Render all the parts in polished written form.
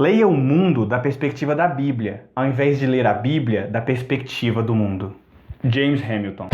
Leia o mundo da perspectiva da Bíblia, ao invés de ler a Bíblia da perspectiva do mundo. James Hamilton.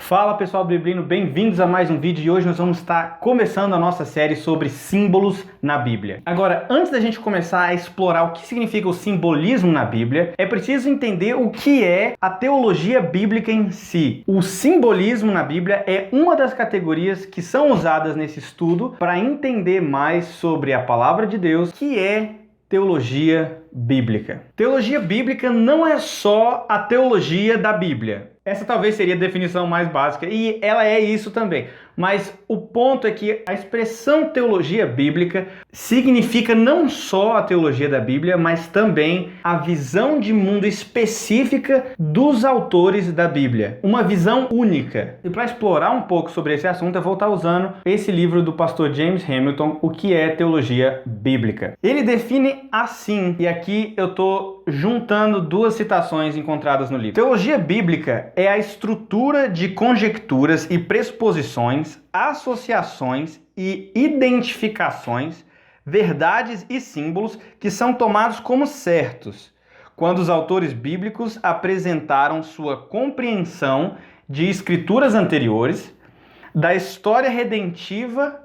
Fala pessoal do Biblino, bem-vindos a mais um vídeo e hoje nós vamos estar começando a nossa série sobre símbolos na Bíblia. Agora, antes da gente começar a explorar o que significa o simbolismo na Bíblia, é preciso entender o que é a teologia bíblica em si. O simbolismo na Bíblia é uma das categorias que são usadas nesse estudo para entender mais sobre a palavra de Deus, que é teologia bíblica. Teologia bíblica não é só a teologia da Bíblia. Essa talvez seria a definição mais básica e ela é isso também. Mas o ponto é que a expressão teologia bíblica significa não só a teologia da Bíblia, mas também a visão de mundo específica dos autores da Bíblia. Uma visão única. E para explorar um pouco sobre esse assunto, eu vou estar usando esse livro do pastor James Hamilton, O que é Teologia Bíblica. Ele define assim, e aqui eu estou juntando duas citações encontradas no livro. Teologia bíblica é a estrutura de conjecturas e pressuposições, associações e identificações, verdades e símbolos que são tomados como certos, quando os autores bíblicos apresentaram sua compreensão de escrituras anteriores, da história redentiva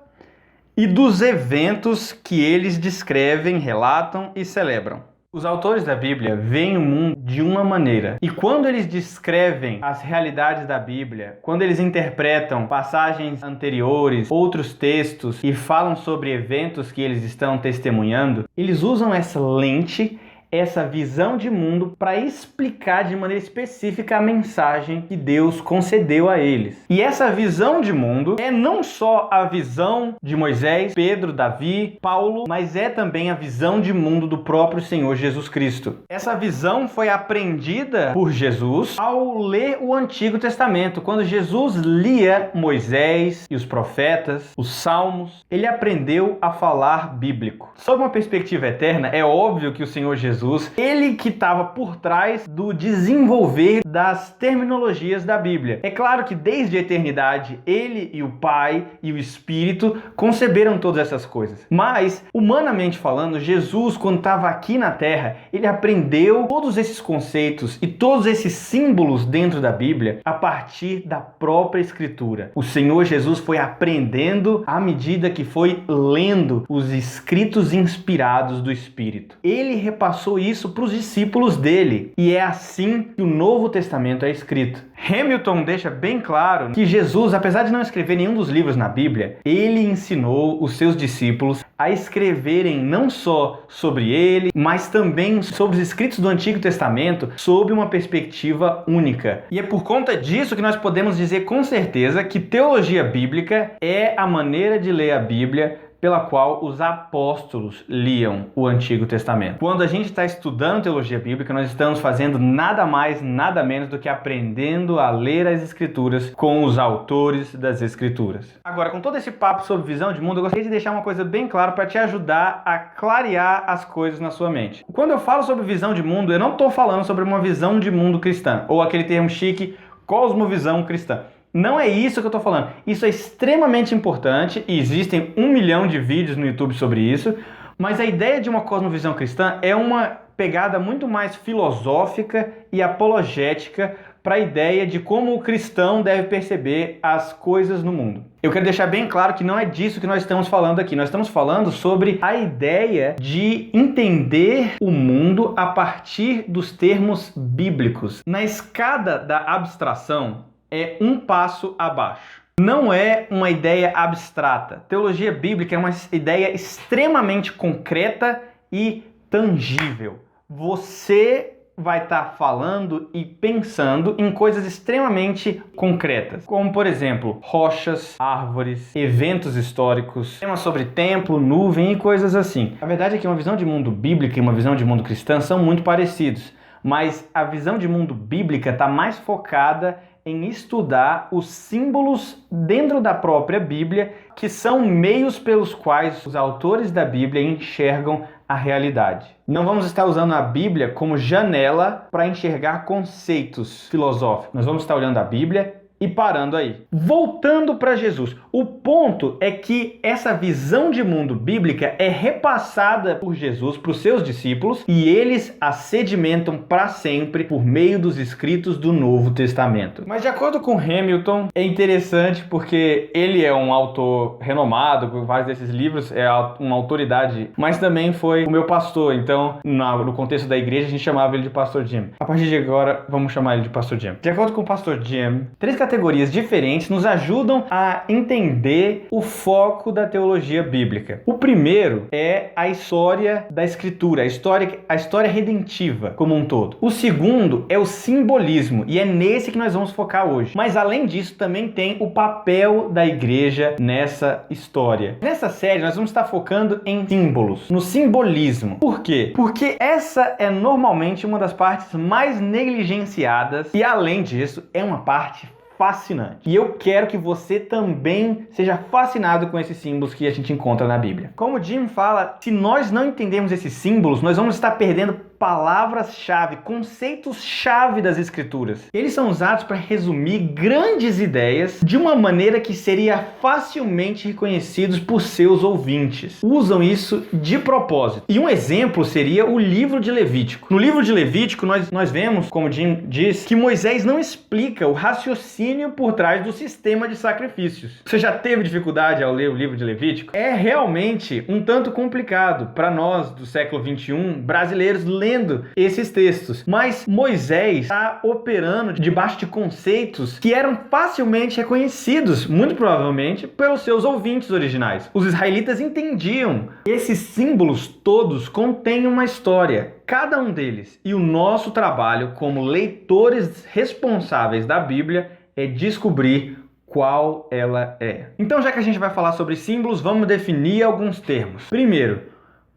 e dos eventos que eles descrevem, relatam e celebram. Os autores da Bíblia veem o mundo de uma maneira, e quando eles descrevem as realidades da Bíblia, quando eles interpretam passagens anteriores, outros textos e falam sobre eventos que eles estão testemunhando, eles usam essa lente, essa visão de mundo para explicar de maneira específica a mensagem que Deus concedeu a eles. E essa visão de mundo é não só a visão de Moisés, Pedro, Davi, Paulo, mas é também a visão de mundo do próprio Senhor Jesus Cristo. Essa visão foi aprendida por Jesus ao ler o Antigo Testamento. Quando Jesus lia Moisés e os profetas, os salmos, ele aprendeu a falar bíblico. Sob uma perspectiva eterna, é óbvio que o Senhor Jesus, ele que estava por trás do desenvolver das terminologias da Bíblia. É claro que desde a eternidade, ele e o Pai e o Espírito conceberam todas essas coisas. Mas, humanamente falando, Jesus, quando estava aqui na Terra, ele aprendeu todos esses conceitos e todos esses símbolos dentro da Bíblia a partir da própria Escritura. O Senhor Jesus foi aprendendo à medida que foi lendo os escritos inspirados do Espírito. Ele repassou isso para os discípulos dele, e é assim que o Novo Testamento é escrito. Hamilton deixa bem claro que Jesus, apesar de não escrever nenhum dos livros na Bíblia, ele ensinou os seus discípulos a escreverem não só sobre ele, mas também sobre os escritos do Antigo Testamento sob uma perspectiva única. E é por conta disso que nós podemos dizer com certeza que teologia bíblica é a maneira de ler a Bíblia pela qual os apóstolos liam o Antigo Testamento. Quando a gente está estudando teologia bíblica, nós estamos fazendo nada mais, nada menos do que aprendendo a ler as Escrituras com os autores das Escrituras. Agora, com todo esse papo sobre visão de mundo, eu gostaria de deixar uma coisa bem clara para te ajudar a clarear as coisas na sua mente. Quando eu falo sobre visão de mundo, eu não estou falando sobre uma visão de mundo cristã, ou aquele termo chique, cosmovisão cristã. Não é isso que eu estou falando. Isso é extremamente importante e existem 1 milhão de vídeos no YouTube sobre isso, mas a ideia de uma cosmovisão cristã é uma pegada muito mais filosófica e apologética para a ideia de como o cristão deve perceber as coisas no mundo. Eu quero deixar bem claro que não é disso que nós estamos falando aqui. Nós estamos falando sobre a ideia de entender o mundo a partir dos termos bíblicos. Na escada da abstração, é um passo abaixo. Não é uma ideia abstrata. Teologia bíblica é uma ideia extremamente concreta e tangível. Você vai estar falando e pensando em coisas extremamente concretas, como, por exemplo, rochas, árvores, eventos históricos, temas sobre templo, nuvem e coisas assim. A verdade é que uma visão de mundo bíblica e uma visão de mundo cristã são muito parecidos, mas a visão de mundo bíblica está mais focada em estudar os símbolos dentro da própria Bíblia, que são meios pelos quais os autores da Bíblia enxergam a realidade. Não vamos estar usando a Bíblia como janela para enxergar conceitos filosóficos. Nós vamos estar olhando a Bíblia e parando aí. Voltando para Jesus, o ponto é que essa visão de mundo bíblica é repassada por Jesus para os seus discípulos e eles a sedimentam para sempre por meio dos escritos do Novo Testamento. Mas de acordo com Hamilton, é interessante porque ele é um autor renomado por vários desses livros, é uma autoridade, mas também foi o meu pastor, então no contexto da igreja a gente chamava ele de Pastor Jim. A partir de agora vamos chamar ele de Pastor Jim. De acordo com o Pastor Jim, 3 categorias diferentes nos ajudam a entender o foco da teologia bíblica. O primeiro é a história da Escritura, a história redentiva como um todo. O segundo é o simbolismo, e é nesse que nós vamos focar hoje. Mas além disso, também tem o papel da igreja nessa história. Nessa série, nós vamos estar focando em símbolos, no simbolismo. Por quê? Porque essa é normalmente uma das partes mais negligenciadas e, além disso, é uma parte fascinante. E eu quero que você também seja fascinado com esses símbolos que a gente encontra na Bíblia. Como o Jim fala, se nós não entendermos esses símbolos, nós vamos estar perdendo palavras-chave, conceitos-chave das Escrituras. Eles são usados para resumir grandes ideias de uma maneira que seria facilmente reconhecidos por seus ouvintes. Usam isso de propósito. E um exemplo seria o livro de Levítico. No livro de Levítico, nós vemos, como Jim diz, que Moisés não explica o raciocínio por trás do sistema de sacrifícios. Você já teve dificuldade ao ler o livro de Levítico? É realmente um tanto complicado para nós do século 21, brasileiros, lendo esses textos, mas Moisés está operando debaixo de conceitos que eram facilmente reconhecidos, muito provavelmente, pelos seus ouvintes originais. Os israelitas entendiam. Esses símbolos todos contêm uma história, cada um deles, e o nosso trabalho como leitores responsáveis da Bíblia é descobrir qual ela é. Então, já que a gente vai falar sobre símbolos, vamos definir alguns termos. Primeiro,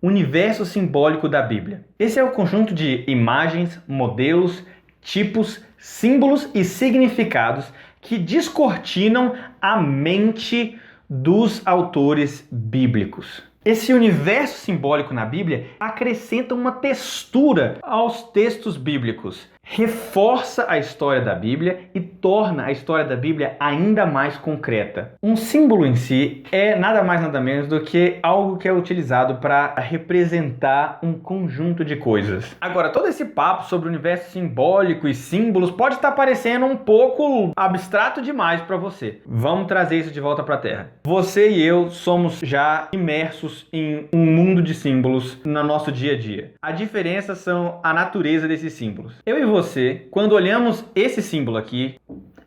universo simbólico da Bíblia. Esse é o conjunto de imagens, modelos, tipos, símbolos e significados que descortinam a mente dos autores bíblicos. Esse universo simbólico na Bíblia acrescenta uma textura aos textos bíblicos, reforça a história da Bíblia e torna a história da Bíblia ainda mais concreta. Um símbolo em si é nada mais nada menos do que algo que é utilizado para representar um conjunto de coisas. Agora, todo esse papo sobre o universo simbólico e símbolos pode estar parecendo um pouco abstrato demais para você. Vamos trazer isso de volta para a Terra. Você e eu somos já imersos em um mundo de símbolos no nosso dia a dia. A diferença são a natureza desses símbolos. Eu e você, quando olhamos esse símbolo aqui,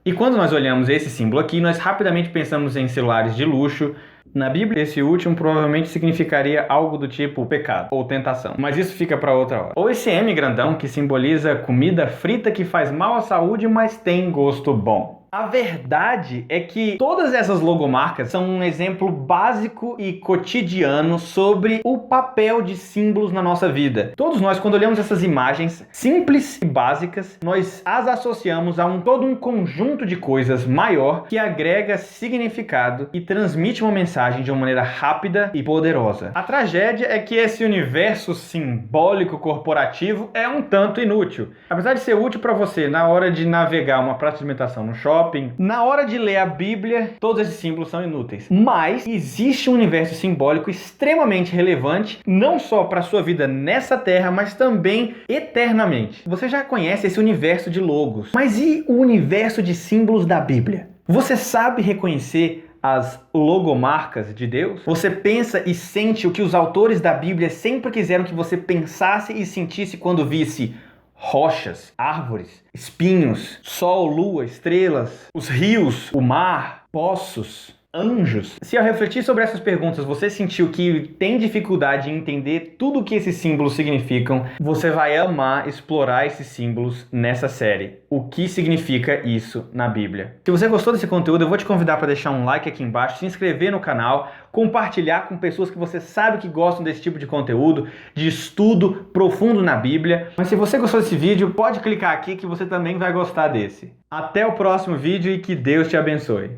e quando nós olhamos esse símbolo aqui, nós rapidamente pensamos em celulares de luxo. Na Bíblia, esse último provavelmente significaria algo do tipo pecado ou tentação, mas isso fica para outra hora. Ou esse M grandão que simboliza comida frita que faz mal à saúde, mas tem gosto bom. A verdade é que todas essas logomarcas são um exemplo básico e cotidiano sobre o papel de símbolos na nossa vida. Todos nós, quando olhamos essas imagens simples e básicas, nós as associamos a todo um conjunto de coisas maior que agrega significado e transmite uma mensagem de uma maneira rápida e poderosa. A tragédia é que esse universo simbólico corporativo é um tanto inútil. Apesar de ser útil para você na hora de navegar uma praça de alimentação no shopping, na hora de ler a Bíblia, todos esses símbolos são inúteis. Mas existe um universo simbólico extremamente relevante, não só para a sua vida nessa terra, mas também eternamente. Você já conhece esse universo de logos, mas e o universo de símbolos da Bíblia? Você sabe reconhecer as logomarcas de Deus? Você pensa e sente o que os autores da Bíblia sempre quiseram que você pensasse e sentisse quando visse rochas, árvores, espinhos, sol, lua, estrelas, os rios, o mar, poços, anjos? Se ao refletir sobre essas perguntas você sentiu que tem dificuldade em entender tudo o que esses símbolos significam, você vai amar explorar esses símbolos nessa série. O que significa isso na Bíblia? Se você gostou desse conteúdo, eu vou te convidar para deixar um like aqui embaixo, se inscrever no canal, compartilhar com pessoas que você sabe que gostam desse tipo de conteúdo, de estudo profundo na Bíblia. Mas se você gostou desse vídeo, pode clicar aqui que você também vai gostar desse. Até o próximo vídeo e que Deus te abençoe.